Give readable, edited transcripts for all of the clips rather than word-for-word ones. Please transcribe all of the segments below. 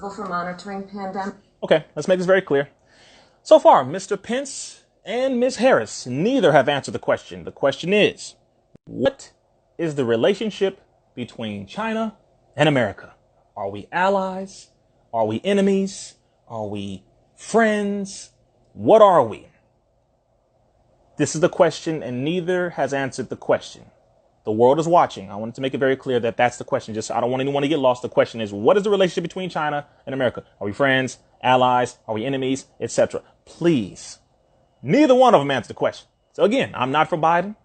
responsible for monitoring pandemic. Okay, let's make this very clear. So far, Mr. Pence and Ms. Harris neither have answered the question. The question is, what is the relationship between China and America? Are we allies? Are we enemies? Are we friends? What are we? This is the question, and neither has answered the question. The world is watching. I wanted to make it very clear that that's the question. Just I don't want anyone to get lost. The question is, what is the relationship between China and America? Are we friends, allies? Are we enemies, etc.? Please. Neither one of them answered the question. So again, I'm not for Biden.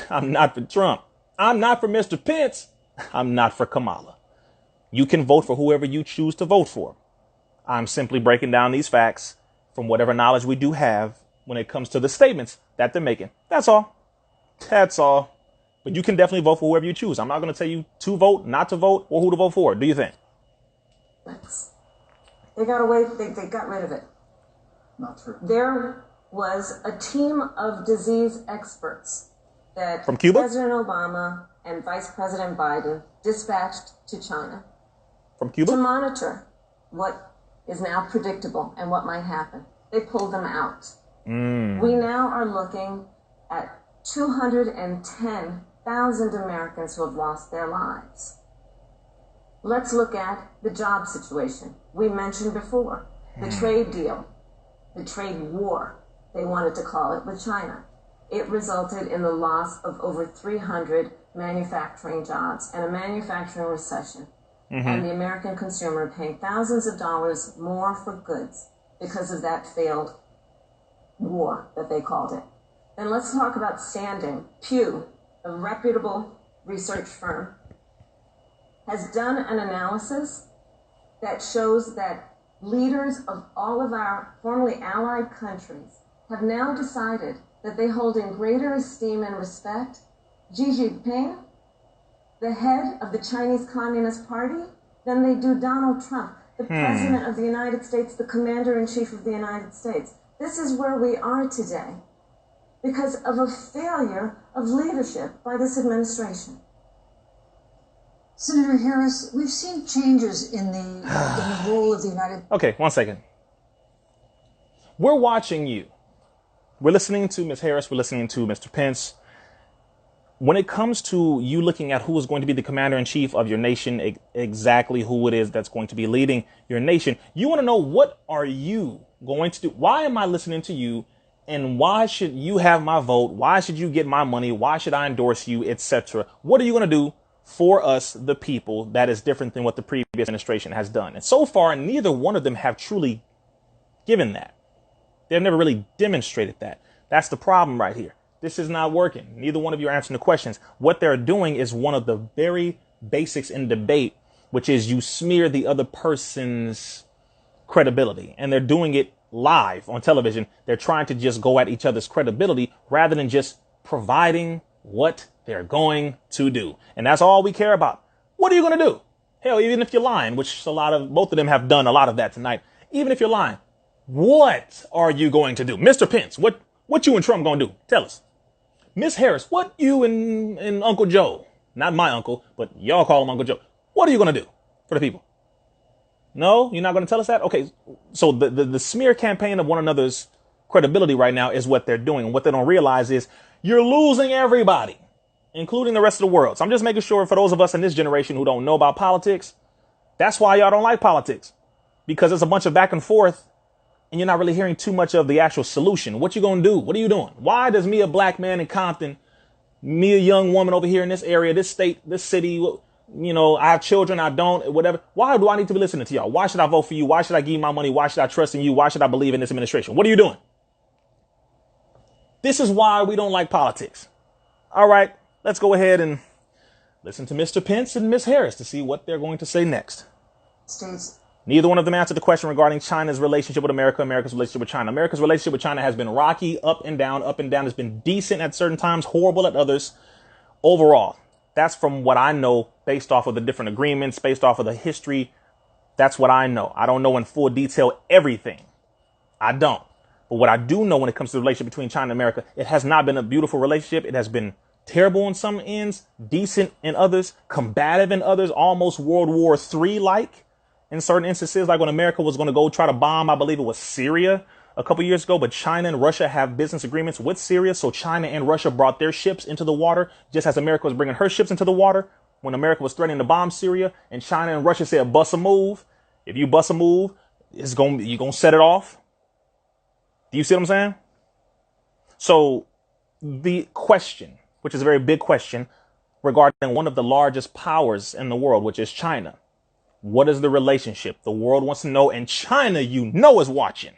I'm not for Trump. I'm not for Mr. Pence. I'm not for Kamala. You can vote for whoever you choose to vote for. I'm simply breaking down these facts from whatever knowledge we do have when it comes to the statements that they're making. That's all. That's all. But you can definitely vote for whoever you choose. I'm not going to tell you to vote, not to vote, or who to vote for. Do you think? They got away. They got rid of it. Not true. There was a team of disease experts that from Cuba? President Obama and Vice President Biden dispatched to China. From Cuba? To monitor what is now predictable and what might happen. They pulled them out. We now are looking at 210,000 Americans who have lost their lives. Let's look at the job situation. We mentioned before the trade deal, the trade war, they wanted to call it, with China. It resulted in the loss of over 300 manufacturing jobs and a manufacturing recession. And the American consumer paying thousands of dollars more for goods because of that failed war that they called it. Then let's talk about standing. Pew, a reputable research firm, has done an analysis that shows that leaders of all of our formerly allied countries have now decided that they hold in greater esteem and respect Xi Jinping, the head of the Chinese Communist Party, than they do Donald Trump, the President of the United States, the Commander-in-Chief of the United States. This is where we are today because of a failure of leadership by this administration. Senator Harris, we've seen changes in the role of the United... Okay, 1 second. We're watching you. We're listening to Ms. Harris. We're listening to Mr. Pence. When it comes to you looking at who is going to be the commander-in-chief of your nation, exactly who it is that's going to be leading your nation, you want to know, what are you going to do? Why am I listening to you? And why should you have my vote? Why should you get my money? Why should I endorse you, etc.? What are you going to do for us, the people, that is different than what the previous administration has done? And so far, neither one of them have truly given that. They've never really demonstrated that. That's the problem right here. This is not working. Neither one of you are answering the questions. What they're doing is one of the very basics in debate, which is you smear the other person's credibility. And they're doing it live on television. They're trying to just go at each other's credibility rather than just providing what they're going to do. And that's all we care about. What are you going to do? Hell, even if you're lying, which both of them have done a lot of that tonight. Even if you're lying, what are you going to do? Mr. Pence, what you and Trump going to do? Tell us. Miss Harris, what you and Uncle Joe, not my uncle, but y'all call him Uncle Joe, what are you going to do for the people? No, you're not going to tell us that? Okay, so the smear campaign of one another's credibility right now is what they're doing. And what they don't realize is you're losing everybody, including the rest of the world. So I'm just making sure for those of us in this generation who don't know about politics, that's why y'all don't like politics, because it's a bunch of back and forth. And you're not really hearing too much of the actual solution. What you going to do? What are you doing? Why does me, a black man in Compton, me, a young woman over here in this area, this state, this city, you know, I have children, I don't, whatever. Why do I need to be listening to y'all? Why should I vote for you? Why should I give you my money? Why should I trust in you? Why should I believe in this administration? What are you doing? This is why we don't like politics. All right, let's go ahead and listen to Mr. Pence and Ms. Harris to see what they're going to say next. States. Neither one of them answered the question regarding China's relationship with America, America's relationship with China. America's relationship with China has been rocky, up and down, up and down. It's been decent at certain times, horrible at others. Overall, that's from what I know based off of the different agreements, based off of the history. That's what I know. I don't know in full detail everything. I don't. But what I do know when it comes to the relationship between China and America, it has not been a beautiful relationship. It has been terrible in some ends, decent in others, combative in others, almost World War III-like. in certain instances, like when America was going to go try to bomb, I believe it was Syria a couple years ago, but China and Russia have business agreements with Syria. So China and Russia brought their ships into the water, just as America was bringing her ships into the water when America was threatening to bomb Syria. And China and Russia said, bust a move. If you bust a move, you're going to set it off. Do you see what I'm saying? So the question, which is a very big question regarding one of the largest powers in the world, which is China. What is the relationship? The world wants to know, and China, is watching.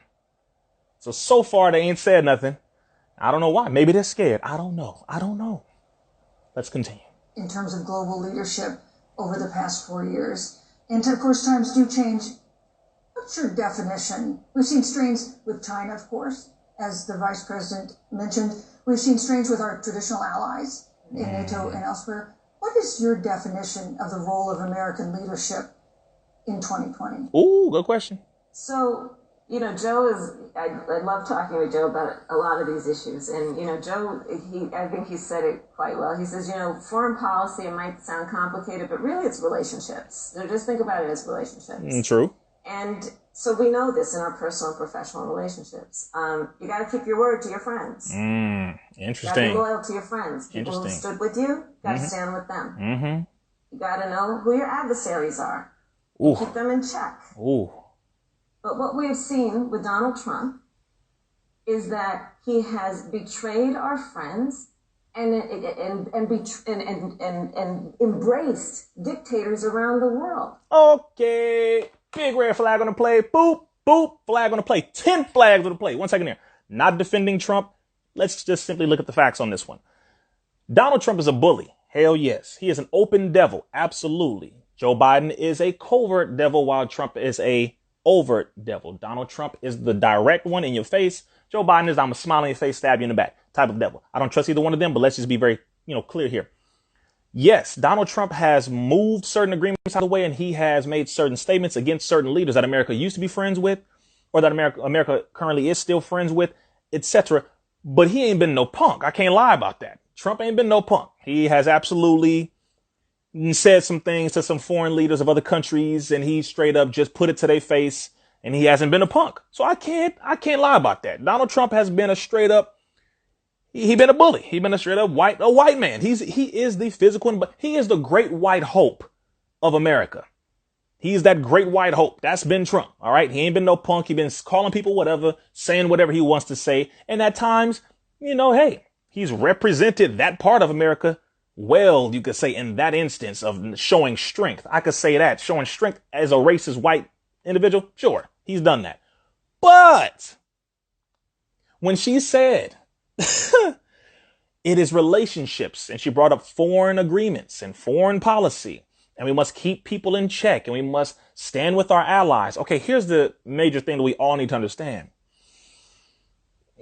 So far, they ain't said nothing. I don't know why. Maybe they're scared. I don't know. Let's continue. In terms of global leadership over the past 4 years. And of course, times do change. What's your definition? We've seen strains with China, of course, as the vice president mentioned. We've seen strains with our traditional allies in NATO and elsewhere. What is your definition of the role of American leadership in 2020? Ooh, good question. So, I love talking with Joe about a lot of these issues. And, Joe, I think he said it quite well. He says, foreign policy, it might sound complicated, but really it's relationships. So just think about it as relationships. True. And so we know this in our personal and professional relationships. You got to keep your word to your friends. Interesting. You got to be loyal to your friends. People who stood with you, you got to stand with them. You got to know who your adversaries are. Keep them in check. But what we have seen with Donald Trump is that he has betrayed our friends and embraced dictators around the world. Okay. Big red flag on the play. Boop, boop, flag on the play. 10 flags on the play. 1 second here. Not defending Trump. Let's just simply look at the facts on this one. Donald Trump is a bully. Hell yes. He is an open devil. Absolutely. Joe Biden is a covert devil while Trump is a overt devil. Donald Trump is the direct one in your face. Joe Biden is I'm a smile in your face, stab you in the back type of devil. I don't trust either one of them, but let's just be very, clear here. Yes, Donald Trump has moved certain agreements out of the way, and he has made certain statements against certain leaders that America used to be friends with, or that America currently is still friends with, etc. But he ain't been no punk. I can't lie about that. Trump ain't been no punk. He has absolutely said some things to some foreign leaders of other countries, and he straight up just put it to their face, and he hasn't been a punk. So I can't lie about that. Donald Trump has been a straight up, he been a bully. He been a straight up white man. He is the physical, but he is the great white hope of America. He's that great white hope. That's been Trump. All right. He ain't been no punk. He been calling people whatever, saying whatever he wants to say. And at times, hey, he's represented that part of America well, you could say, in that instance of showing strength. I could say that, showing strength as a racist white individual. Sure, he's done that. But when she said it is relationships, and she brought up foreign agreements and foreign policy, and we must keep people in check, and we must stand with our allies. Okay, here's the major thing that we all need to understand.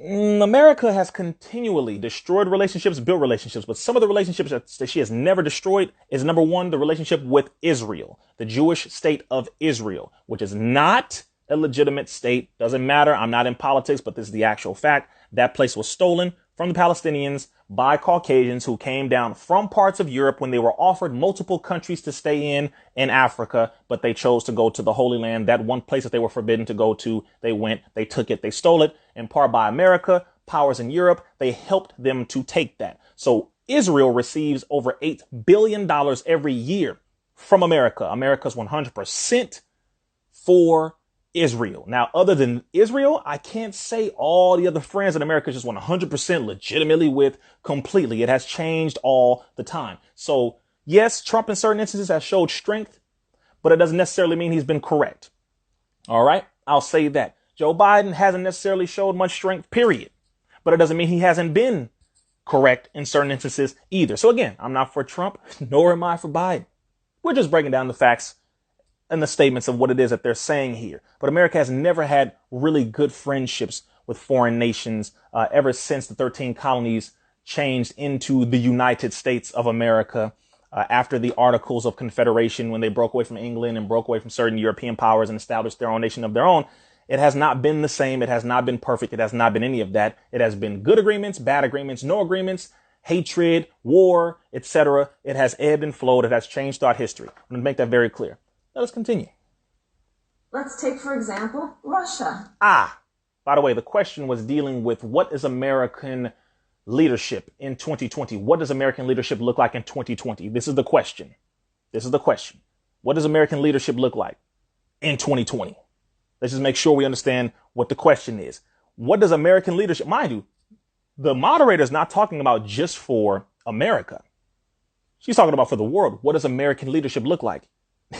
America has continually destroyed relationships, built relationships, but some of the relationships that she has never destroyed is, number one, the relationship with Israel, the Jewish state of Israel, which is not a legitimate state. Doesn't matter. I'm not in politics, but this is the actual fact. That place was stolen from the Palestinians by Caucasians who came down from parts of Europe when they were offered multiple countries to stay in Africa, but they chose to go to the Holy Land. That one place that they were forbidden to go to, they went, they took it, they stole it, in part by America, powers in Europe. They helped them to take that. So Israel receives over $8 billion every year from America. America's 100% for Israel. Now, other than Israel, I can't say all the other friends that America is just 100% legitimately with completely. It has changed all the time. So yes, Trump in certain instances has showed strength, but it doesn't necessarily mean he's been correct. All right. I'll say that. Joe Biden hasn't necessarily showed much strength, period. But it doesn't mean he hasn't been correct in certain instances either. So again, I'm not for Trump, nor am I for Biden. We're just breaking down the facts and the statements of what it is that they're saying here. But America has never had really good friendships with foreign nations ever since the 13 colonies changed into the United States of America after the Articles of Confederation, when they broke away from England and broke away from certain European powers and established their own nation of their own. It has not been the same. It has not been perfect. It has not been any of that. It has been good agreements, bad agreements, no agreements, hatred, war, etc. It has ebbed and flowed. It has changed throughout history. I'm going to make that very clear. Let us continue. Let's take, for example, Russia. By the way, the question was dealing with what is American leadership in 2020? What does American leadership look like in 2020? This is the question. What does American leadership look like in 2020? Let's just make sure we understand what the question is. What does American leadership, mind you, the moderator is not talking about just for America. She's talking about for the world. What does American leadership look like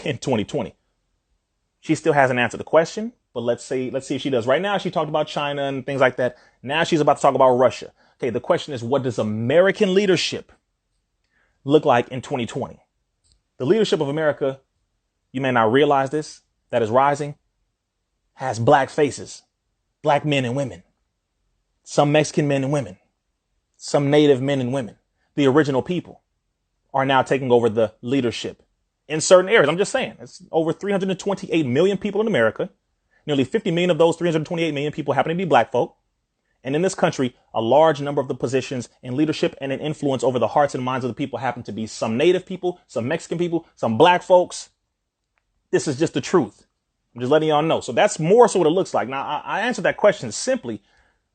in 2020? She still hasn't answered the question, but let's see if she does. Right now, she talked about China and things like that. Now she's about to talk about Russia. Okay, the question is, what does American leadership look like in 2020? The leadership of America, you may not realize this, that is rising, has black faces, black men and women, some Mexican men and women, some native men and women. The original people are now taking over the leadership in certain areas. I'm just saying, it's over 328 million people in America. Nearly 50 million of those 328 million people happen to be black folk. And in this country, a large number of the positions in leadership and in influence over the hearts and minds of the people happen to be some native people, some Mexican people, some black folks. This is just the truth. I'm just letting y'all know. So that's more so what it looks like. Now, I answered that question simply.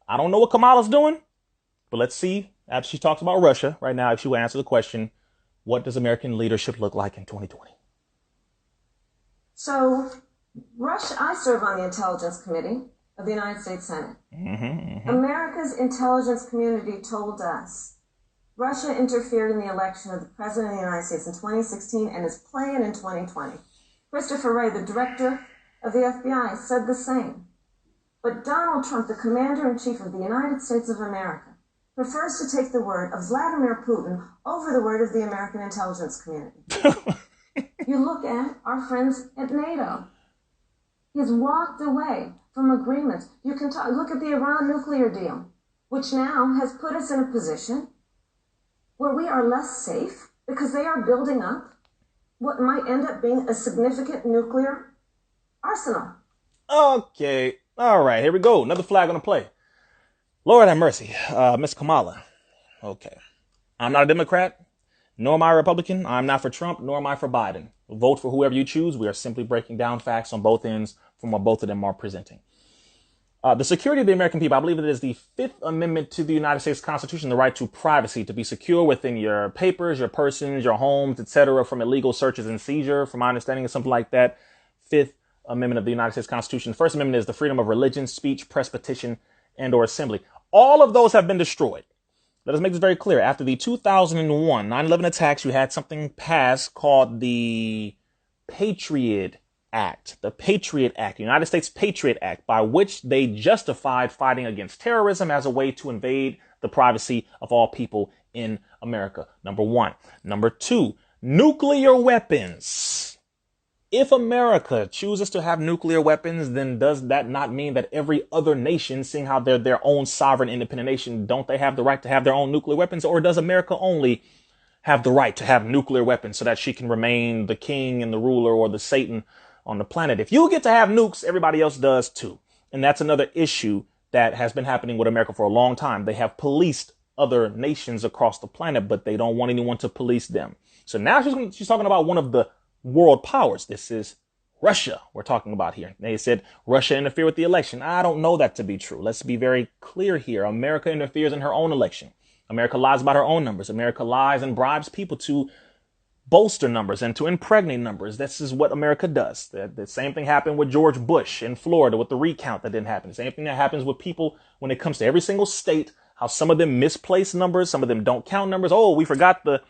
I don't know what Kamala's doing, but let's see after she talks about Russia right now, if she will answer the question, what does American leadership look like in 2020? So, Russia, I serve on the Intelligence Committee of the United States Senate. America's intelligence community told us Russia interfered in the election of the President of the United States in 2016 and is playing in 2020. Christopher Wray, the director of the FBI, said the same. But Donald Trump, the commander-in-chief of the United States of America, prefers to take the word of Vladimir Putin over the word of the American intelligence community. You look at our friends at NATO. He's walked away from agreements. You can look at the Iran nuclear deal, which now has put us in a position where we are less safe because they are building up what might end up being a significant nuclear arsenal. Okay. All right. Here we go. Another flag on the play. Lord have mercy. Miss Kamala. Okay. I'm not a Democrat, nor am I a Republican. I'm not for Trump, nor am I for Biden. Vote for whoever you choose. We are simply breaking down facts on both ends from what both of them are presenting. The security of the American people, I believe it is the Fifth Amendment to the United States Constitution, the right to privacy, to be secure within your papers, your persons, your homes, etc., from illegal searches and seizure. From my understanding, is something like that. Fifth Amendment of the United States Constitution. The First Amendment is the freedom of religion, speech, press, petition, and or assembly. All of those have been destroyed. Let us make this very clear. After the 2001 9/11 attacks, you had something passed called the Patriot Act, the Patriot Act, United States Patriot Act, by which they justified fighting against terrorism as a way to invade the privacy of all people in America. Number one. Number two, nuclear weapons. If America chooses to have nuclear weapons, then does that not mean that every other nation, seeing how they're their own sovereign independent nation, don't they have the right to have their own nuclear weapons? Or does America only have the right to have nuclear weapons so that she can remain the king and the ruler or the Satan on the planet? If you get to have nukes, everybody else does too. And that's another issue that has been happening with America for a long time. They have policed other nations across the planet, but they don't want anyone to police them. So now she's talking about one of the world powers. This is Russia we're talking about here. They said Russia interfered with the election. I don't know that to be true. Let's be very clear here. America interferes in her own election. America lies about her own numbers. America lies and bribes people to bolster numbers and to impregnate numbers. This is what America does. The same thing happened with George Bush in Florida with the recount that didn't happen. The same thing that happens with people when it comes to every single state, how some of them misplace numbers, some of them don't count numbers. Oh, we forgot the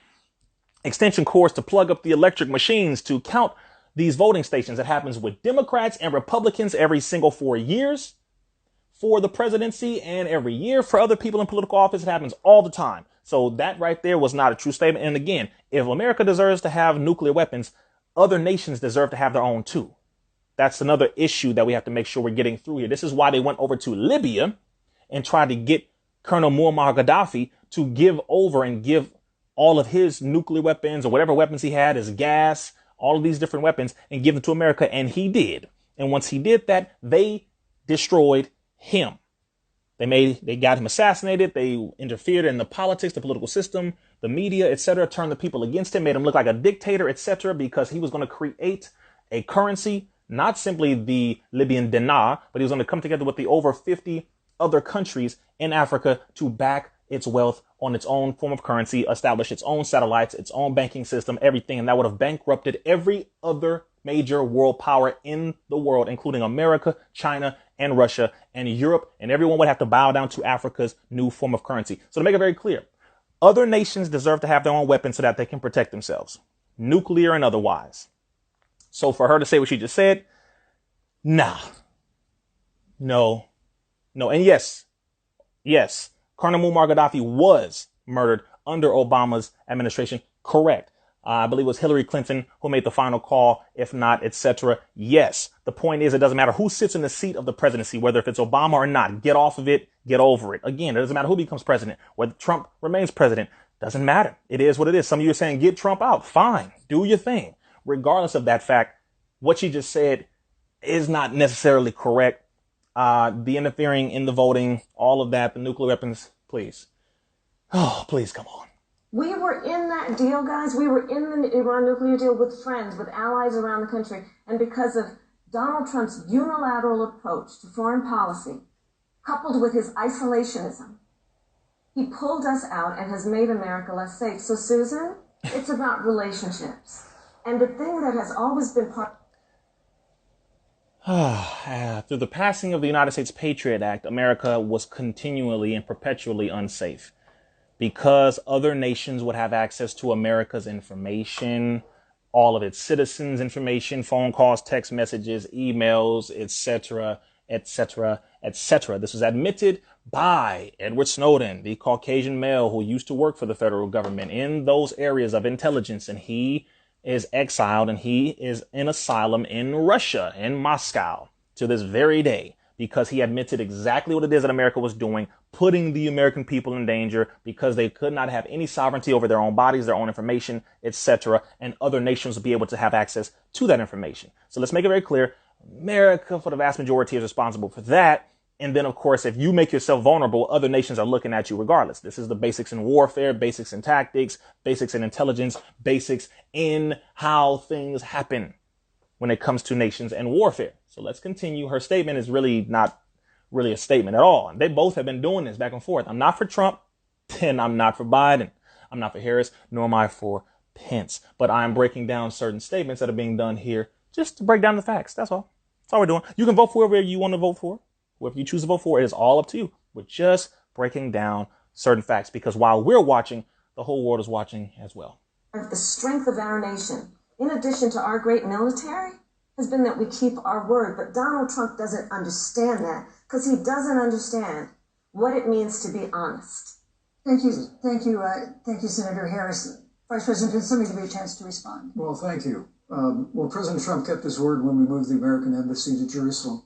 extension cords to plug up the electric machines to count these voting stations. It happens with Democrats and Republicans every single 4 years for the presidency, and every year for other people in political office. It happens all the time. So that right there was not a true statement. And again, if America deserves to have nuclear weapons, other nations deserve to have their own too. That's another issue that we have to make sure we're getting through here. This is why they went over to Libya and tried to get Colonel Muammar Gaddafi to give over and give all of his nuclear weapons or whatever weapons he had, his gas, all of these different weapons, and give them to America. And he did. And once he did that, they destroyed him. They got him assassinated. They interfered in the politics, the political system, the media, etc., turned the people against him, made him look like a dictator, etc., because he was going to create a currency not simply the Libyan dinar, but he was going to come together with the over 50 other countries in Africa to back its wealth on its own form of currency, establish its own satellites, its own banking system, everything. And that would have bankrupted every other major world power in the world, including America, China, and Russia, and Europe. And everyone would have to bow down to Africa's new form of currency. So to make it very clear, other nations deserve to have their own weapons so that they can protect themselves, nuclear and otherwise. So for her to say what she just said, nah, no. And yes, Colonel Muammar Gaddafi was murdered under Obama's administration. Correct. I believe it was Hillary Clinton who made the final call, if not, etc. Yes. The point is, it doesn't matter who sits in the seat of the presidency, whether if it's Obama or not. Get off of it. Get over it. Again, it doesn't matter who becomes president, whether Trump remains president. Doesn't matter. It is what it is. Some of you are saying, get Trump out. Fine. Do your thing. Regardless of that fact, what she just said is not necessarily correct. The interfering in the voting, all of that, the nuclear weapons, please. Oh, please, come on. We were in that deal, guys. We were in the Iran nuclear deal with friends, with allies around the country. And because of Donald Trump's unilateral approach to foreign policy, coupled with his isolationism, he pulled us out and has made America less safe. So, Susan, it's about relationships. And the thing that has always been part Through the passing of the United States Patriot Act, America was continually and perpetually unsafe because other nations would have access to America's information, all of its citizens' information, phone calls, text messages, emails, etc., etc., etc. This was admitted by Edward Snowden, the Caucasian male who used to work for the federal government in those areas of intelligence, and he is exiled and he is in asylum in Russia, in Moscow, to this very day, because he admitted exactly what it is that America was doing, putting the American people in danger because they could not have any sovereignty over their own bodies, their own information, etc., and other nations would be able to have access to that information. So let's make it very clear. America, for the vast majority, is responsible for that. And then, of course, if you make yourself vulnerable, other nations are looking at you regardless. This is the basics in warfare, basics in tactics, basics in intelligence, basics in how things happen when it comes to nations and warfare. So let's continue. Her statement is really not really a statement at all. And they both have been doing this back and forth. I'm not for Trump, and I'm not for Biden. I'm not for Harris, nor am I for Pence. But I am breaking down certain statements that are being done here just to break down the facts. That's all. That's all we're doing. You can vote for whoever you want to vote for. Whoever you choose to vote for, it is all up to you. We're just breaking down certain facts because while we're watching, the whole world is watching as well. The strength of our nation, in addition to our great military, has been that we keep our word. But Donald Trump doesn't understand that because he doesn't understand what it means to be honest. Thank you, Senator Harris. Vice President Pence, let me give you a chance to respond. Well, thank you. President Trump kept his word when we moved the American embassy to Jerusalem,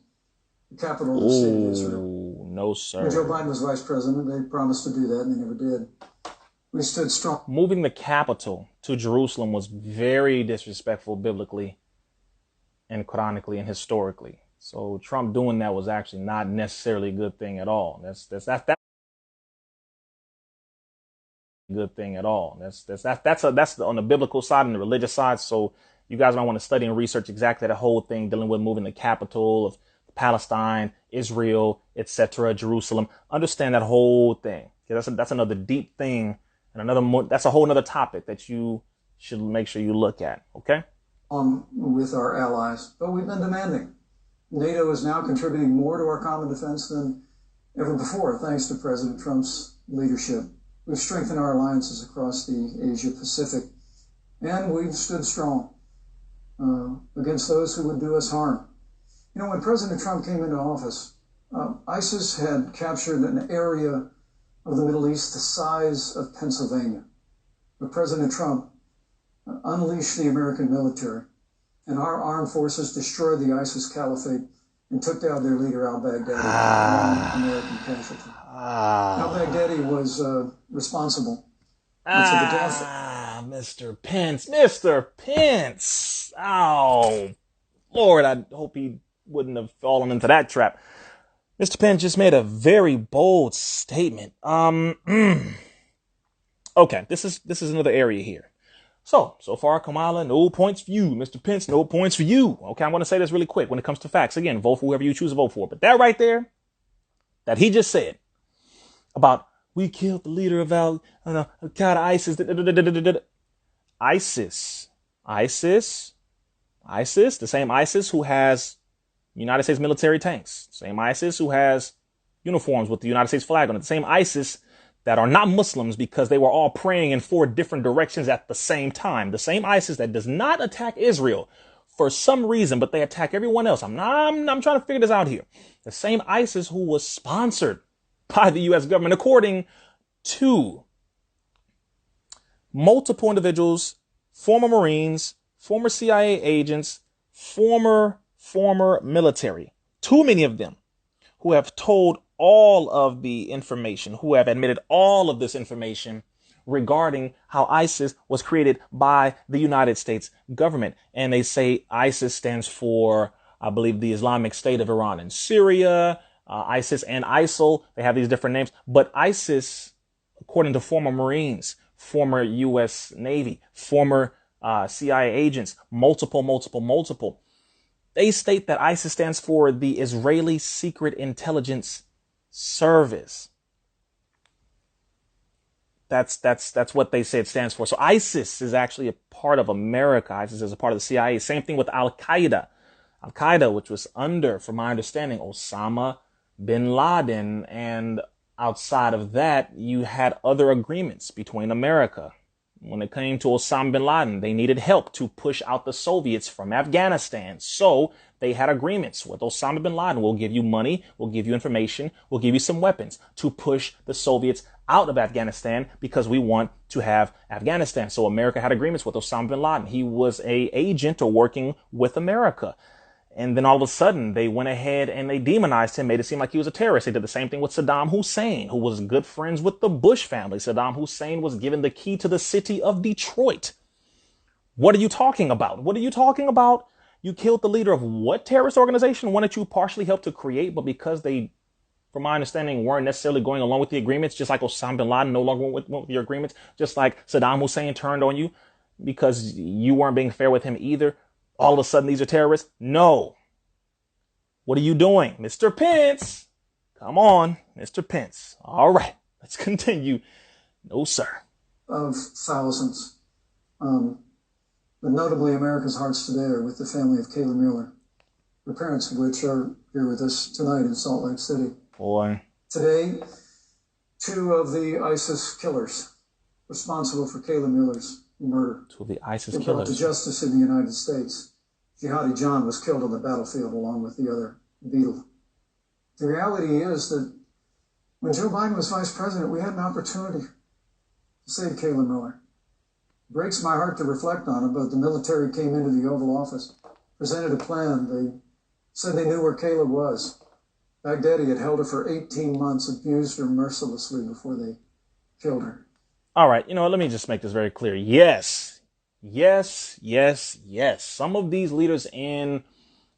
the capital of the state of Israel. No, sir. When Joe Biden was vice president, they promised to do that, and they never did. We stood strong. Moving the capital to Jerusalem was very disrespectful biblically and Quranically and historically. So Trump doing that was actually not necessarily a good thing at all. That's good thing at all. That's on the biblical side and the religious side. So you guys might want to study and research exactly the whole thing dealing with moving the capital of Palestine, Israel, etc., Jerusalem. Understand that whole thing. That's another deep thing, and that's a whole other topic that you should make sure you look at. Okay. With our allies, but we've been demanding. NATO is now contributing more to our common defense than ever before, thanks to President Trump's leadership. We've strengthened our alliances across the Asia Pacific, and we've stood strong against those who would do us harm. You know, when President Trump came into office, ISIS had captured an area of the Middle East the size of Pennsylvania. But President Trump unleashed the American military, and our armed forces destroyed the ISIS caliphate and took down their leader, al-Baghdadi, one American casualty. Al-Baghdadi was responsible for the death. Mr. Pence. Oh, Lord, I hope he wouldn't have fallen into that trap. Mr. Pence just made a very bold statement. Okay, this is another area here. So far, Kamala, no points for you. Mr. Pence, no points for you. Okay, I'm going to say this really quick when it comes to facts. Again, vote for whoever you choose to vote for. But that right there, that he just said about we killed the leader of Al-Qaeda, ISIS, the same ISIS who has United States military tanks, same ISIS who has uniforms with the United States flag on it, the same ISIS that are not Muslims because they were all praying in 4 different directions at the same time. The same ISIS that does not attack Israel for some reason, but they attack everyone else. I'm trying to figure this out here. The same ISIS who was sponsored by the U.S. government, according to multiple individuals, former Marines, former CIA agents, former military, too many of them who have told all of the information, who have admitted all of this information regarding how ISIS was created by the United States government. And they say ISIS stands for, I believe, the Islamic State of Iran and Syria, ISIS and ISIL. They have these different names. But ISIS, according to former Marines, former U.S. Navy, former CIA agents, multiple, they state that ISIS stands for the Israeli Secret Intelligence Service. That's what they say it stands for. So ISIS is actually a part of America. ISIS is a part of the CIA. Same thing with Al-Qaeda. Al-Qaeda, which was under, from my understanding, Osama bin Laden. And outside of that, you had other agreements between America. When it came to Osama bin Laden, they needed help to push out the Soviets from Afghanistan. So they had agreements with Osama bin Laden. We'll give you money. We'll give you information. We'll give you some weapons to push the Soviets out of Afghanistan because we want to have Afghanistan. So America had agreements with Osama bin Laden. He was a agent or working with America. And then all of a sudden, they went ahead and they demonized him, made it seem like he was a terrorist. They did the same thing with Saddam Hussein, who was good friends with the Bush family. Saddam Hussein was given the key to the city of Detroit. What are you talking about? What are you talking about? You killed the leader of what terrorist organization? One that you partially helped to create, but because they, from my understanding, weren't necessarily going along with the agreements, just like Osama bin Laden no longer went with your agreements, just like Saddam Hussein turned on you because you weren't being fair with him either. All of a sudden, these are terrorists? No. What are you doing? Mr. Pence. Come on, Mr. Pence. All right, let's continue. No, sir. Of thousands. But notably, America's hearts today are with the family of Kayla Mueller, the parents of which are here with us tonight in Salt Lake City. Boy. Today, 2 of the ISIS killers responsible for Kayla Mueller's murder 2 of the ISIS were brought killers to justice in the United States. Jihadi John was killed on the battlefield along with the other Beetle. The reality is that when Joe Biden was vice president, we had an opportunity to save Kayla Mueller. It breaks my heart to reflect on it, but the military came into the Oval Office, presented a plan. They said they knew where Kayla was. Baghdadi had held her for 18 months, abused her mercilessly before they killed her. All right, let me just make this very clear. Yes. Some of these leaders in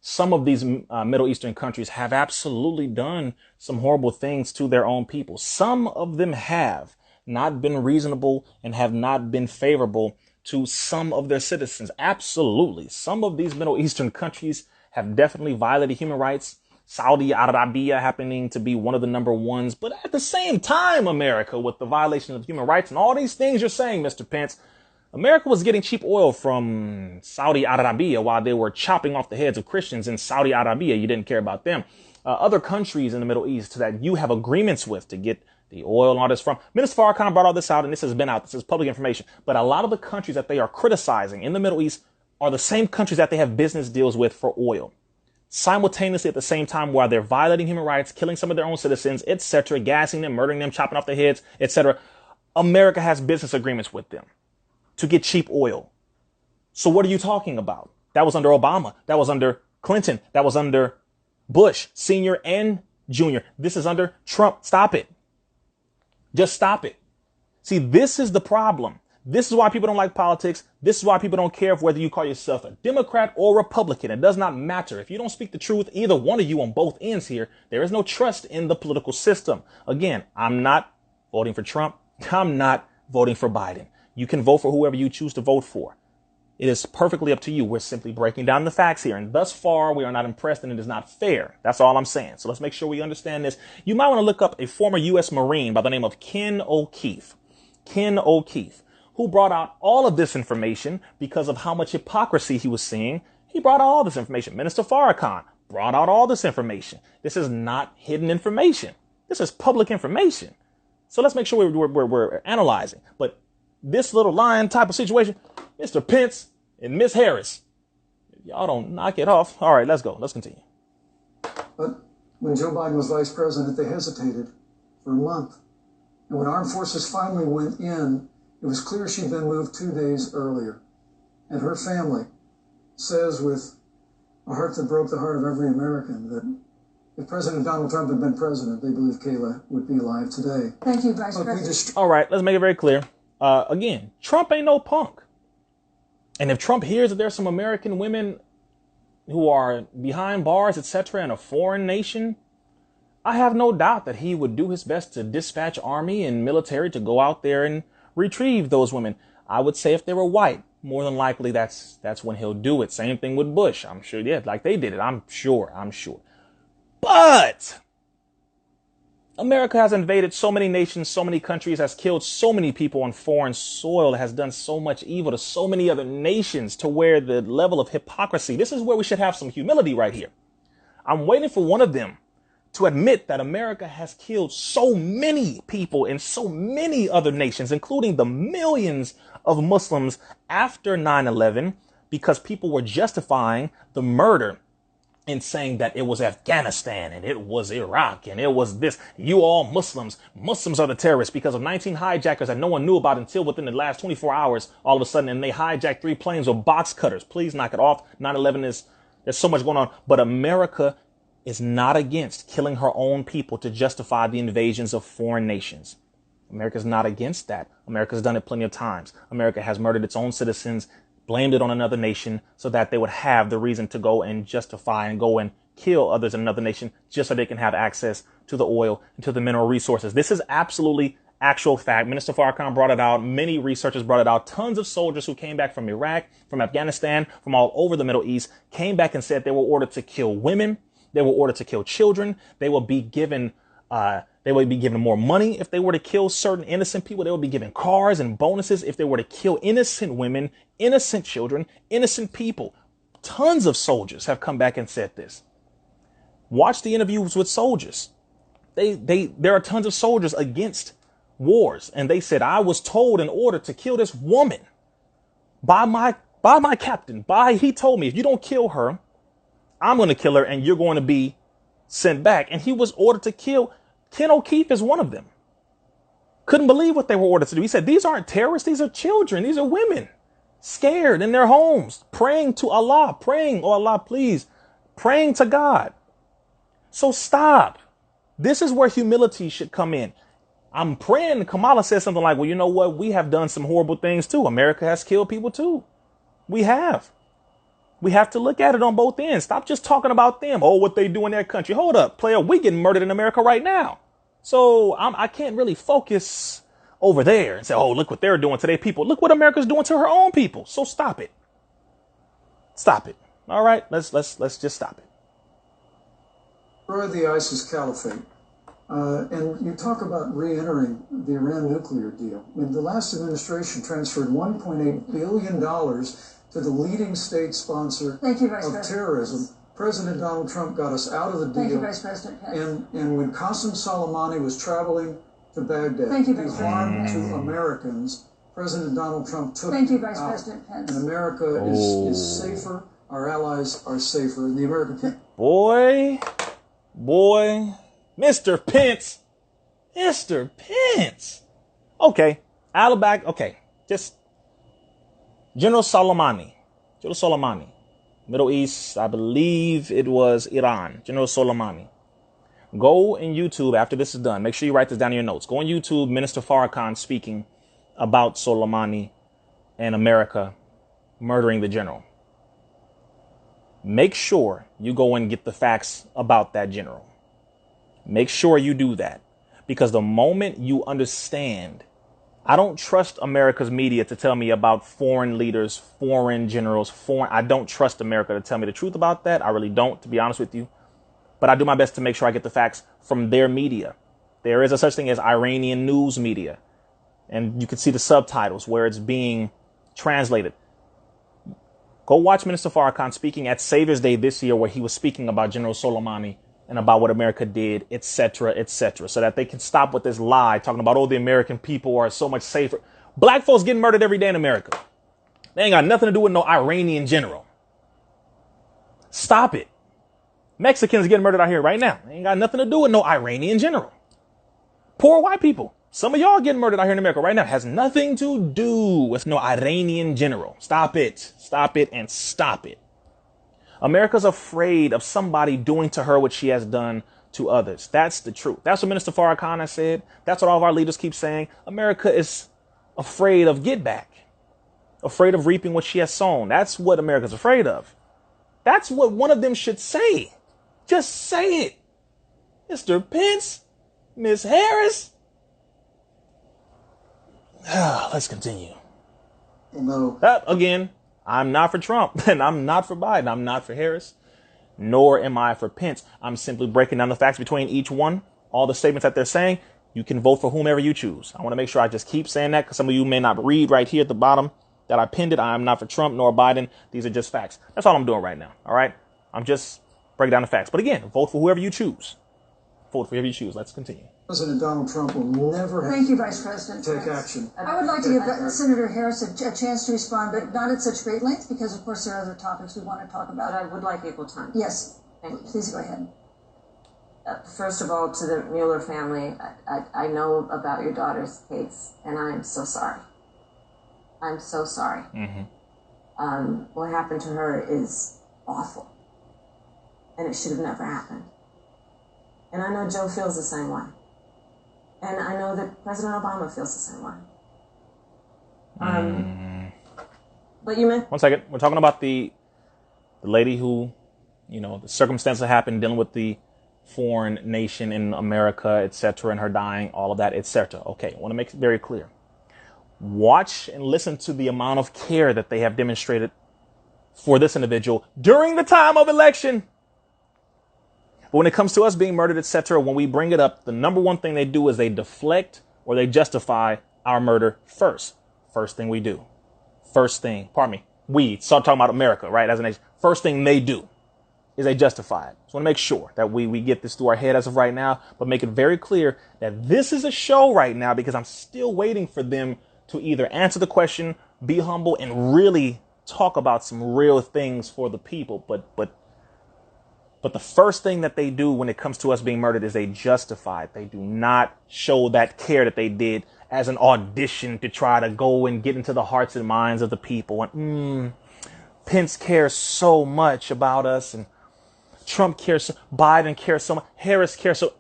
some of these Middle Eastern countries have absolutely done some horrible things to their own people. Some of them have not been reasonable and have not been favorable to some of their citizens. Absolutely. Some of these Middle Eastern countries have definitely violated human rights. Saudi Arabia happening to be one of the number ones. But at the same time, America, with the violation of human rights and all these things you're saying, Mr. Pence, America was getting cheap oil from Saudi Arabia while they were chopping off the heads of Christians in Saudi Arabia. You didn't care about them. Other countries in the Middle East that you have agreements with to get the oil and all this from. Minister Farrakhan brought all this out, and this has been out. This is public information. But a lot of the countries that they are criticizing in the Middle East are the same countries that they have business deals with for oil. Simultaneously, at the same time, while they're violating human rights, killing some of their own citizens, etc., gassing them, murdering them, chopping off their heads, etc., America has business agreements with them to get cheap oil. So what are you talking about? That was under Obama. That was under Clinton. That was under Bush, Senior and Junior. This is under Trump. Stop it. Just stop it. See, this is the problem. This is why people don't like politics. This is why people don't care whether you call yourself a Democrat or Republican. It does not matter. If you don't speak the truth, either one of you on both ends here, there is no trust in the political system. Again, I'm not voting for Trump. I'm not voting for Biden. You can vote for whoever you choose to vote for. It is perfectly up to you. We're simply breaking down the facts here. And thus far, we are not impressed and it is not fair. That's all I'm saying. So let's make sure we understand this. You might want to look up a former U.S. Marine by the name of Ken O'Keefe, who brought out all of this information because of how much hypocrisy he was seeing. He brought out all this information. Minister Farrakhan brought out all this information. This is not hidden information. This is public information. So let's make sure we're analyzing. But this little lying type of situation, Mr. Pence and Miss Harris, y'all don't knock it off. All right, let's go. Let's continue. But when Joe Biden was vice president, they hesitated for a month. And when armed forces finally went in, it was clear she'd been moved 2 days earlier. And her family says with a heart that broke the heart of every American that if President Donald Trump had been president, they believe Kayla would be alive today. Thank you, Vice President. All right, let's make it very clear. Again, Trump ain't no punk. And if Trump hears that there's some American women who are behind bars, etc., in a foreign nation, I have no doubt that he would do his best to dispatch army and military to go out there and retrieve those women. I would say if they were white, more than likely that's when he'll do it. Same thing with Bush. I'm sure, yeah, like they did it. I'm sure. But America has invaded so many nations, so many countries, has killed so many people on foreign soil, has done so much evil to so many other nations to where the level of hypocrisy, this is where we should have some humility right here. I'm waiting for one of them to admit that America has killed so many people in so many other nations, including the millions of Muslims after 9/11, because people were justifying the murder and saying that it was Afghanistan and it was Iraq and it was this. You all Muslims are the terrorists because of 19 hijackers that no one knew about until within the last 24 hours, all of a sudden, and they hijacked 3 planes with box cutters. Please knock it off. 9/11 there's so much going on, but America is not against killing her own people to justify the invasions of foreign nations. America's not against that. America's done it plenty of times. America has murdered its own citizens, blamed it on another nation so that they would have the reason to go and justify and go and kill others in another nation just so they can have access to the oil and to the mineral resources. This is absolutely actual fact. Minister Farrakhan brought it out. Many researchers brought it out. Tons of soldiers who came back from Iraq, from Afghanistan, from all over the Middle East came back and said they were ordered to kill women. They were ordered to kill children. They will be given more money if they were to kill certain innocent people. They would be given cars and bonuses if they were to kill innocent women, innocent children, innocent people. Tons of soldiers have come back and said this. Watch the interviews with soldiers. There are tons of soldiers against wars. And they said, I was told in order to kill this woman by my captain. He told me, if you don't kill her, I'm going to kill her and you're going to be sent back. And he was ordered to kill. Ken O'Keefe is one of them. Couldn't believe what they were ordered to do. He said, these aren't terrorists. These are children. These are women scared in their homes, praying to Allah, praying, oh Allah, please, praying to God. So stop. This is where humility should come in. I'm praying Kamala says something like, well, you know what? We have done some horrible things too. America has killed people too. We have. We have to look at it on both ends. Stop just talking about them. Oh, what they do in their country. Hold up, player. We getting murdered in America right now. So I can't really focus over there and say, oh, look what they're doing to their people. Look what America's doing to her own people. So stop it. Stop it. All right, let's just stop it. Destroy the ISIS caliphate. And you talk about re-entering the Iran nuclear deal. I mean, the last administration transferred $1.8 billion to the leading state sponsor of terrorism. President Donald Trump got us out of the deal. Thank you, Vice President Pence. And when Qasem Soleimani was traveling to Baghdad to do harm to Americans, President Donald Trump took Thank you, Vice out. President Pence. And America is safer. Our allies are safer. And the American people. Boy, Mr. Pence. Okay, Alabama. Okay, just General Soleimani, Middle East, I believe it was Iran, General Soleimani. Go in YouTube after this is done. Make sure you write this down in your notes. Go on YouTube, Minister Farrakhan speaking about Soleimani and America murdering the general. Make sure you go and get the facts about that general. Make sure you do that, because the moment you understand I don't trust America's media to tell me about foreign leaders, foreign generals, I don't trust America to tell me the truth about that. I really don't, to be honest with you. But I do my best to make sure I get the facts from their media. There is a such thing as Iranian news media. And you can see the subtitles where it's being translated. Go watch Minister Farrakhan speaking at Savior's Day this year, where he was speaking about General Soleimani and about what America did, etc., so that they can stop with this lie talking about, oh, the American people are so much safer. Black folks getting murdered every day in America. They ain't got nothing to do with no Iranian general. Stop it. Mexicans getting murdered out here right now. They ain't got nothing to do with no Iranian general. Poor white people. Some of y'all getting murdered out here in America right now has nothing to do with no Iranian general. Stop it. Stop it and stop it. America's afraid of somebody doing to her what she has done to others. That's the truth. That's what Minister Farrakhan has said. That's what all of our leaders keep saying. America is afraid of get back, afraid of reaping what she has sown. That's what America's afraid of. That's what one of them should say. Just say it. Mr. Pence, Miss Harris. Let's continue. No. Again, I'm not for Trump, and I'm not for Biden. I'm not for Harris, nor am I for Pence. I'm simply breaking down the facts between each one, all the statements that they're saying. You can vote for whomever you choose. I want to make sure I just keep saying that, because some of you may not read right here at the bottom that I pinned it. I am not for Trump nor Biden. These are just facts. That's all I'm doing right now. All right. I'm just breaking down the facts. But again, vote for whoever you choose. Vote for whoever you choose. Let's continue. President Donald Trump will never Thank you, Vice President. take action. I would like to give Senator Harris a chance to respond, but not at such great length, because, of course, there are other topics we want to talk about. But I would like equal time. Yes. Thank you. Please go ahead. First of all, to the Mueller family, I know about your daughter's case, and I am so sorry. I'm so sorry. Mm-hmm. What happened to her is awful, and it should have never happened. And I know Joe feels the same way. And I know that President Obama feels the same way. But you meant... One second. We're talking about the lady who, the circumstance that happened, dealing with the foreign nation in America, etc., and her dying, all of that, etc. Okay, I want to make it very clear. Watch and listen to the amount of care that they have demonstrated for this individual during the time of election. But when it comes to us being murdered, etc., when we bring it up, the number one thing they do is they deflect or they justify our murder first. First thing we do. We start talking about America, right, as a nation. First thing they do is they justify it. So I want to make sure that we get this through our head as of right now, but make it very clear that this is a show right now, because I'm still waiting for them to either answer the question, be humble, and really talk about some real things for the people. But the first thing that they do when it comes to us being murdered is they justify it. They do not show that care that they did as an audition to try to go and get into the hearts and minds of the people. And Pence cares so much about us, and Trump cares, Biden cares so much, Harris cares so.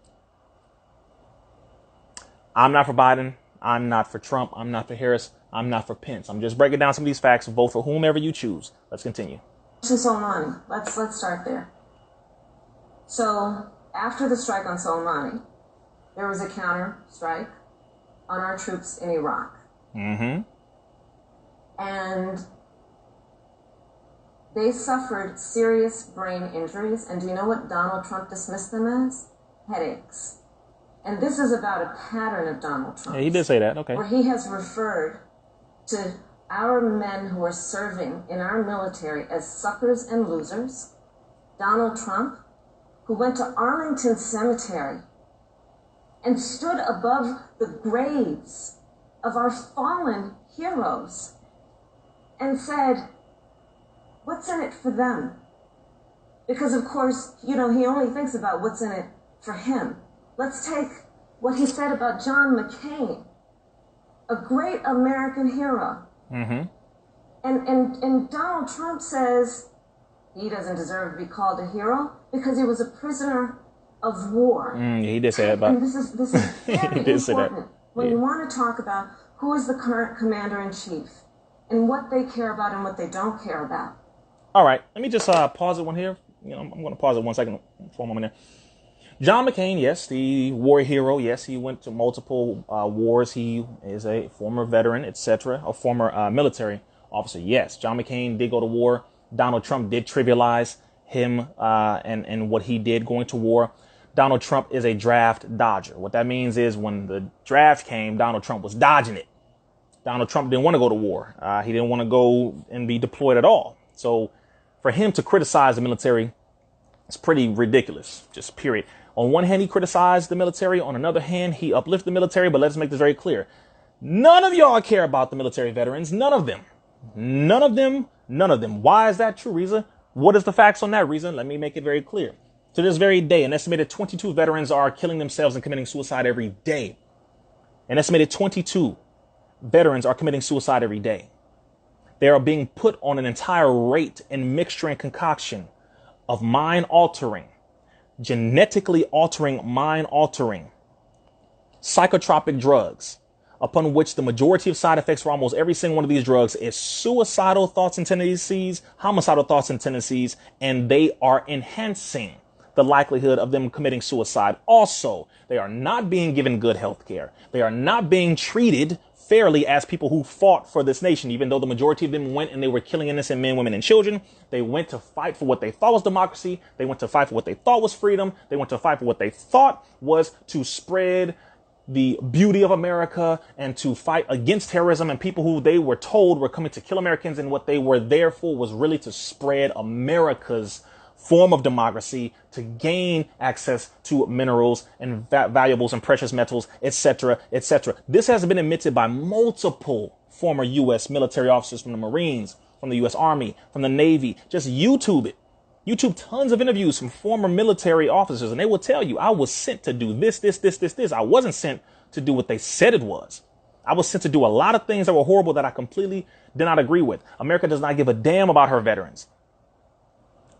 I'm not for Biden. I'm not for Trump. I'm not for Harris. I'm not for Pence. I'm just breaking down some of these facts. Vote for whomever you choose. Let's continue. Soleimani. Let's start there. So after the strike on Soleimani, there was a counter strike on our troops in Iraq. Mm-hmm. And they suffered serious brain injuries. And do you know what Donald Trump dismissed them as? Headaches. And this is about a pattern of Donald Trump. Yeah, he did say that. Okay. Where he has referred to our men who are serving in our military as suckers and losers. Donald Trump, who went to Arlington Cemetery and stood above the graves of our fallen heroes and said, what's in it for them? Because, of course, he only thinks about what's in it for him. Let's take what he said about John McCain, a great American hero. Mm-hmm. And Donald Trump says he doesn't deserve to be called a hero because he was a prisoner of war. He did say that about. And this is very did say that. important when you want to talk about who is the current commander-in-chief and what they care about and what they don't care about. All right, let me just pause it one here. I'm going to pause it 1 second for a moment there. John McCain, yes, the war hero. Yes, he went to multiple wars. He is a former veteran, etc., a former military officer. Yes, John McCain did go to war. Donald Trump did trivialize him and what he did going to war. Donald Trump is a draft dodger. What that means is when the draft came, Donald Trump was dodging it. Donald Trump didn't want to go to war. He didn't want to go and be deployed at all. So for him to criticize the military, it's pretty ridiculous, just period. On one hand, he criticized the military. On another hand, he uplifted the military. But let's make this very clear. None of y'all care about the military veterans. None of them. None of them. None of them. Why is that true, Rizza? What is the facts on that, Rizza? Let me make it very clear. To this very day, an estimated 22 veterans are killing themselves and committing suicide every day. An estimated 22 veterans are committing suicide every day. They are being put on an entire rate and mixture and concoction of mind-altering, genetically altering, mind-altering, psychotropic drugs, upon which the majority of side effects for almost every single one of these drugs is suicidal thoughts and tendencies, homicidal thoughts and tendencies, and they are enhancing the likelihood of them committing suicide. Also, they are not being given good health care. They are not being treated fairly as people who fought for this nation, even though the majority of them went and they were killing innocent men, women, and children. They went to fight for what they thought was democracy. They went to fight for what they thought was freedom. They went to fight for what they thought was to spread the beauty of America and to fight against terrorism and people who they were told were coming to kill Americans. And what they were there for was really to spread America's form of democracy, to gain access to minerals and valuables and precious metals, etc., etc. This has been admitted by multiple former U.S. military officers from the Marines, from the U.S. Army, from the Navy. Just YouTube it. YouTube tons of interviews from former military officers, and they will tell you, I was sent to do this. I wasn't sent to do what they said it was. I was sent to do a lot of things that were horrible that I completely did not agree with. America does not give a damn about her veterans.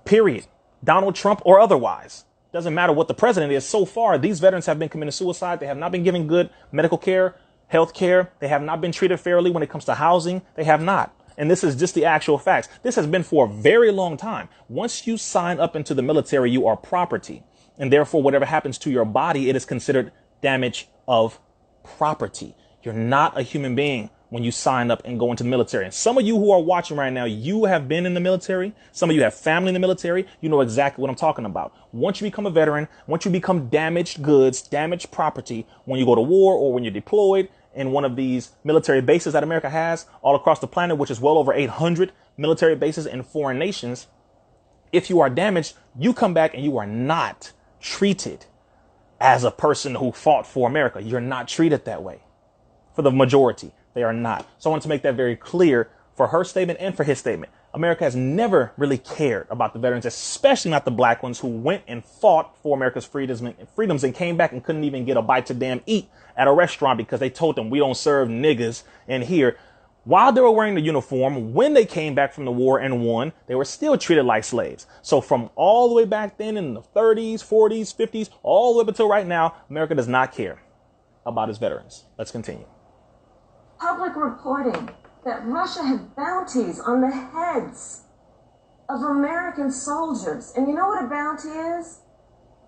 Period. Donald Trump or otherwise. Doesn't matter what the president is. So far, these veterans have been committing suicide. They have not been given good medical care, health care. They have not been treated fairly when it comes to housing. They have not. And this is just the actual facts. This has been for a very long time. Once you sign up into the military, you are property. And therefore, whatever happens to your body, it is considered damage of property. You're not a human being when you sign up and go into the military. And some of you who are watching right now, you have been in the military. Some of you have family in the military. You know exactly what I'm talking about. Once you become a veteran, once you become damaged goods, damaged property, when you go to war or when you're deployed in one of these military bases that America has all across the planet, which is well over 800 military bases in foreign nations. If you are damaged, you come back and you are not treated as a person who fought for America. You're not treated that way. For the majority, they are not. So I want to make that very clear for her statement and for his statement. America has never really cared about the veterans, especially not the black ones who went and fought for America's freedoms and came back and couldn't even get a bite to damn eat at a restaurant because they told them we don't serve niggas in here. While they were wearing the uniform, when they came back from the war and won, they were still treated like slaves. So from all the way back then in the 30s, 40s, 50s, all the way up until right now, America does not care about its veterans. Let's continue. Public reporting that Russia had bounties on the heads of American soldiers. And you know what a bounty is?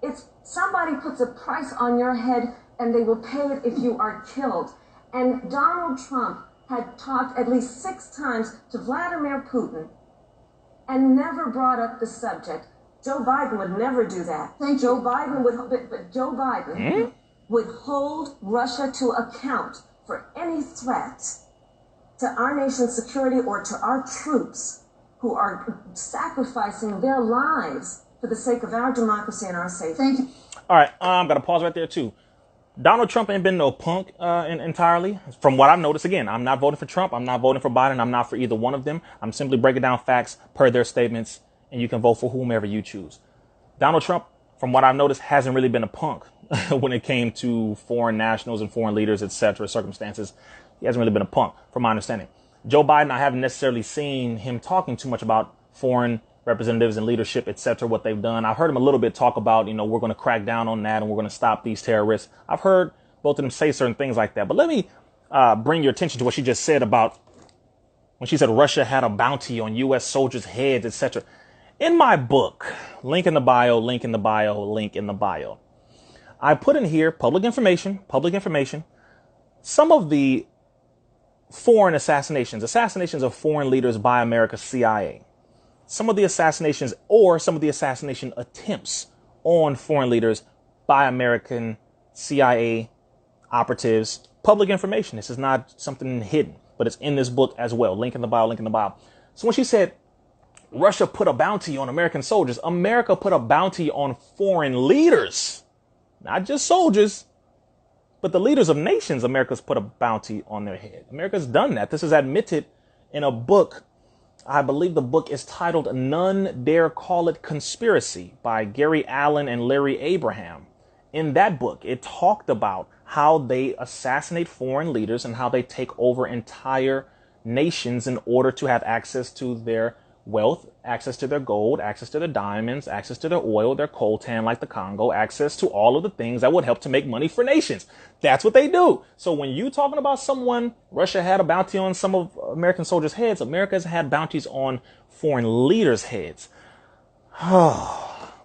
It's somebody puts a price on your head and they will pay it if you are killed. And Donald Trump had talked at least 6 times to Vladimir Putin and never brought up the subject. Joe Biden would never do that. Joe Biden would hold Russia to account for any threat to our nation's security or to our troops who are sacrificing their lives for the sake of our democracy and our safety. Thank you. All right, I'm going to pause right there, too. Donald Trump ain't been no punk entirely. From what I've noticed, again, I'm not voting for Trump. I'm not voting for Biden. I'm not for either one of them. I'm simply breaking down facts per their statements, and you can vote for whomever you choose. Donald Trump, from what I've noticed, hasn't really been a punk when it came to foreign nationals and foreign leaders, etc., circumstances. He hasn't really been a punk, from my understanding. Joe Biden, I haven't necessarily seen him talking too much about foreign representatives and leadership, etc., what they've done. I've heard him a little bit talk about, we're going to crack down on that and we're going to stop these terrorists. I've heard both of them say certain things like that. But let me bring your attention to what she just said about when she said Russia had a bounty on U.S. soldiers' heads, etc. In my book, link in the bio, link in the bio, link in the bio, I put in here public information. Some of the foreign assassinations of foreign leaders by America's CIA. Some of the assassinations or some of the assassination attempts on foreign leaders by American CIA operatives. Public information. This is not something hidden, but it's in this book as well. Link in the bio. So when she said Russia put a bounty on American soldiers, America put a bounty on foreign leaders, not just soldiers, but the leaders of nations. America's put a bounty on their head. America's done that. This is admitted in a book. I believe the book is titled None Dare Call It Conspiracy by Gary Allen and Larry Abraham. In that book, it talked about how they assassinate foreign leaders and how they take over entire nations in order to have access to their wealth, access to their gold, access to their diamonds, access to their oil, their coltan like the Congo, access to all of the things that would help to make money for nations. That's what they do. So when you talking about someone, Russia had a bounty on some of American soldiers' heads, America's had bounties on foreign leaders' heads.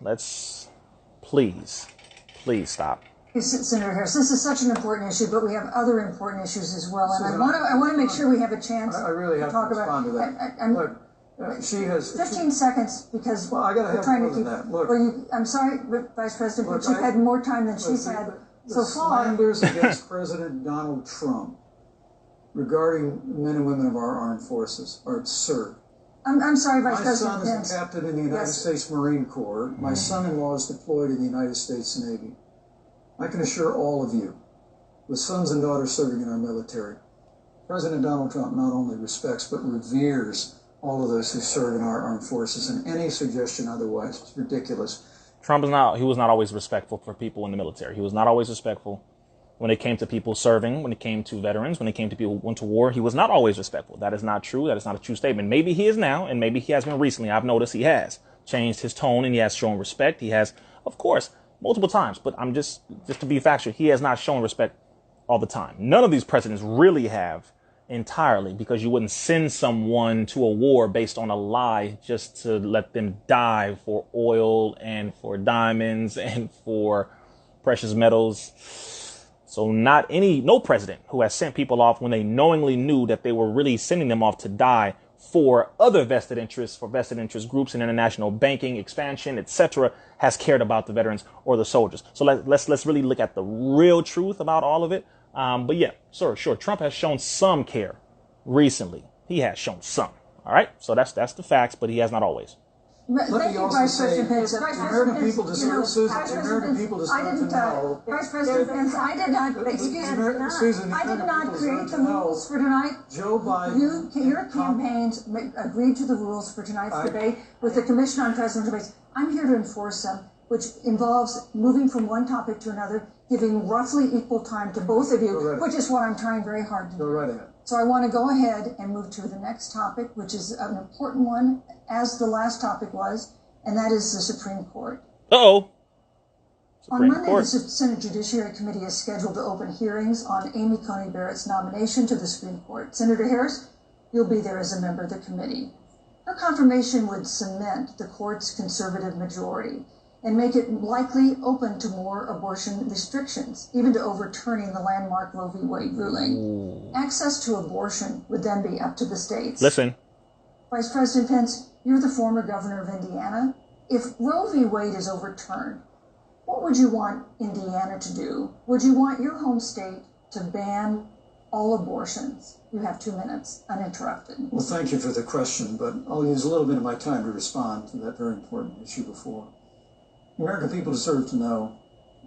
Let's please stop. Senator Harris, this is such an important issue, but we have other important issues as well, and I want to make sure we have a chance I really have to respond to that. Look, she has 15 seconds because I gotta we're trying to keep. that. Look, I'm sorry, Vice President, but you've had more time than she's had so far. Slanders against President Donald Trump regarding men and women of our armed forces are absurd. I'm sorry, Vice President My son Pence. is a captain in the United States Marine Corps. My son-in-law is deployed in the United States Navy. I can assure all of you, with sons and daughters serving in our military, President Donald Trump not only respects but reveres all of those who serve in our armed forces, and any suggestion otherwise is ridiculous. He was not always respectful for people in the military. He was not always respectful when it came to people serving, when it came to veterans, when it came to people who went to war. He was not always respectful. That is not true. That is not a true statement. Maybe he is now, and maybe he has been recently. I've noticed he has changed his tone and he has shown respect. He has, of course, multiple times, but I'm just to be factual, he has not shown respect all the time. None of these presidents really have entirely, because you wouldn't send someone to a war based on a lie just to let them die for oil and for diamonds and for precious metals. So no president who has sent people off when they knowingly knew that they were really sending them off to die for other vested interests, for vested interest groups in international banking, expansion, etc., has cared about the veterans or the soldiers. So let's really look at the real truth about all of it. But yeah, sure. Trump has shown some care recently. He has shown some. All right. So that's the facts, but he has not always. Thank you, Vice President Pence. The American people deserve, Susan, the American people deserve to know. Vice President Pence, I did not, excuse me, Susan, I did not create the rules for tonight. Joe Biden. Your campaigns agreed to the rules for tonight's debate with the Commission on Presidential Debates. I'm here to enforce them, which involves moving from one topic to another, giving roughly equal time to both of you, which is what I'm trying very hard to do. Go right ahead. So I want to go ahead and move to the next topic, which is an important one, as the last topic was, and that is the Supreme Court. On Monday, the Senate Judiciary Committee is scheduled to open hearings on Amy Coney Barrett's nomination to the Supreme Court. Senator Harris, you'll be there as a member of the committee. Her confirmation would cement the court's conservative majority and make it likely open to more abortion restrictions, even to overturning the landmark Roe v. Wade ruling. Ooh. Access to abortion would then be up to the states. Listen. Vice President Pence, you're the former governor of Indiana. If Roe v. Wade is overturned, what would you want Indiana to do? Would you want your home state to ban all abortions? You have 2 minutes, uninterrupted. Well, thank you for the question, but I'll use a little bit of my time to respond to that very important issue before. American people deserve to know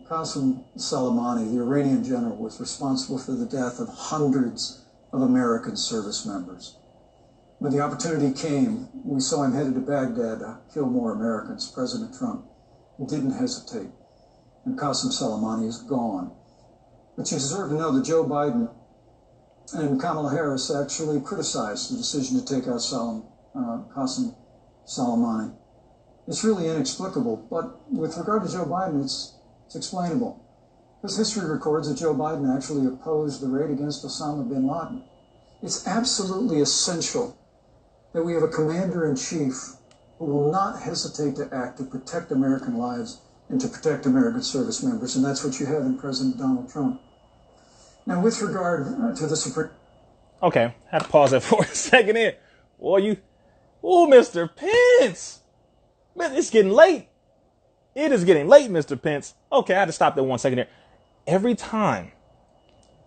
Qasem Soleimani, the Iranian general, was responsible for the death of hundreds of American service members. When the opportunity came, we saw him headed to Baghdad to kill more Americans. President Trump didn't hesitate, and Qasem Soleimani is gone. But you deserve to know that Joe Biden and Kamala Harris actually criticized the decision to take out Qasem Soleimani. It's really inexplicable, but with regard to Joe Biden, it's explainable. Because history records that Joe Biden actually opposed the raid against Osama bin Laden. It's absolutely essential that we have a commander-in-chief who will not hesitate to act to protect American lives and to protect American service members, and that's what you have in President Donald Trump. Now, with regard to the Supreme... Okay, I had to pause that for a second here. Mr. Pence! Man, it's getting late. It is getting late, Mr. Pence. Okay, I had to stop there 1 second here. Every time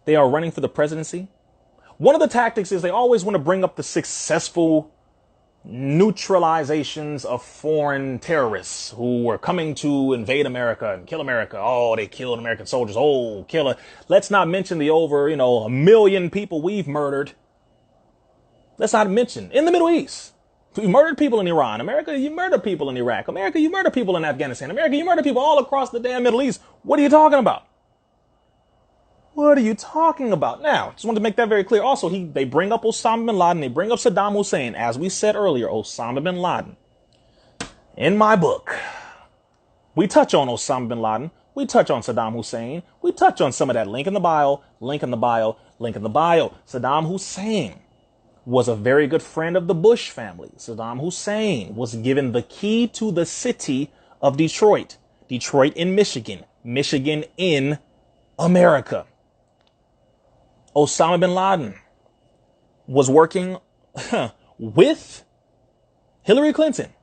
they are running for the presidency, one of the tactics is they always want to bring up the successful neutralizations of foreign terrorists who were coming to invade America and kill America. Oh, they killed American soldiers. Oh, killer. Let's not mention the over, 1 million people we've murdered. Let's not mention in the Middle East. We murdered people in Iran. America, you murder people in Iraq. America, you murder people in Afghanistan. America, you murder people all across the damn Middle East. What are you talking about? What are you talking about? Now, just wanted to make that very clear. Also, they bring up Osama bin Laden. They bring up Saddam Hussein. As we said earlier, Osama bin Laden. In my book, we touch on Osama bin Laden. We touch on Saddam Hussein. We touch on some of that. Link in the bio, link in the bio, link in the bio. Saddam Hussein was a very good friend of the Bush family. Saddam Hussein was given the key to the city of Detroit. Detroit in Michigan. Michigan in America. Osama bin Laden was working with Hillary Clinton.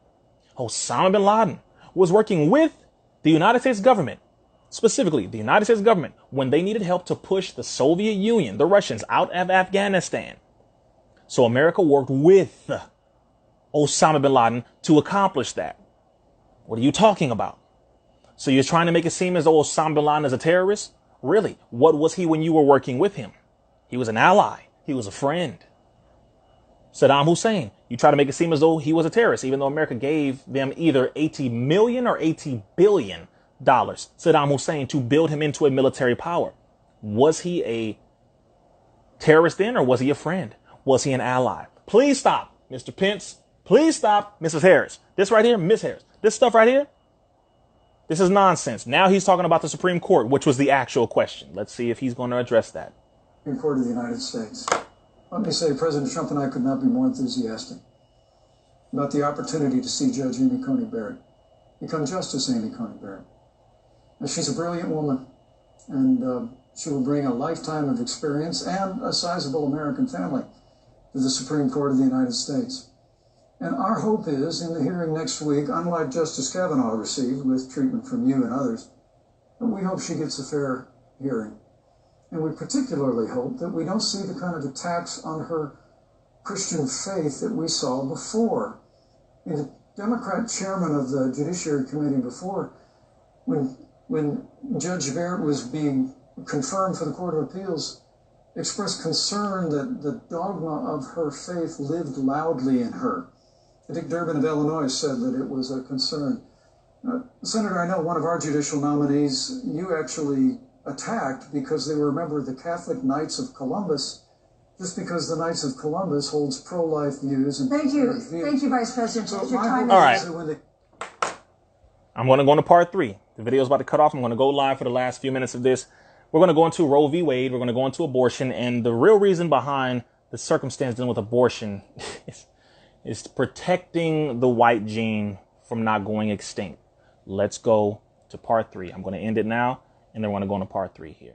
Osama bin Laden was working with the United States government, specifically the United States government, when they needed help to push the Soviet Union, the Russians, out of Afghanistan. So America worked with Osama bin Laden to accomplish that. What are you talking about? So you're trying to make it seem as though Osama bin Laden is a terrorist? Really? What was he when you were working with him? He was an ally. He was a friend. Saddam Hussein, you try to make it seem as though he was a terrorist, even though America gave them either $80 million or $80 billion, Saddam Hussein, to build him into a military power. Was he a terrorist then, or was he a friend? Was he an ally? Please stop, Mr. Pence. Please stop, Mrs. Harris. This right here, Miss Harris. This stuff right here, this is nonsense. Now he's talking about the Supreme Court, which was the actual question. Let's see if he's going to address that. Supreme Court of the United States. Let me say, President Trump and I could not be more enthusiastic about the opportunity to see Judge Amy Coney Barrett become Justice Amy Coney Barrett. Now, she's a brilliant woman, and she will bring a lifetime of experience and a sizable American family to the Supreme Court of the United States. And our hope is, in the hearing next week, unlike Justice Kavanaugh received with treatment from you and others, that we hope she gets a fair hearing. And we particularly hope that we don't see the kind of attacks on her Christian faith that we saw before. The Democrat chairman of the Judiciary Committee before, when Judge Barrett was being confirmed for the Court of Appeals, expressed concern that the dogma of her faith lived loudly in her. Dick Durbin of Illinois said that it was a concern. Senator, I know one of our judicial nominees you actually attacked because they were a member of the Catholic Knights of Columbus, just because the Knights of Columbus holds pro-life views. And Thank you, Vice President. So your time all right. I'm going to go into part 3. The video is about to cut off. I'm going to go live for the last few minutes of this. We're going to go into Roe v. Wade. We're going to go into abortion. And the real reason behind the circumstance dealing with abortion is protecting the white gene from not going extinct. Let's go to part 3. I'm going to end it now, and then we're going to go into part 3 here.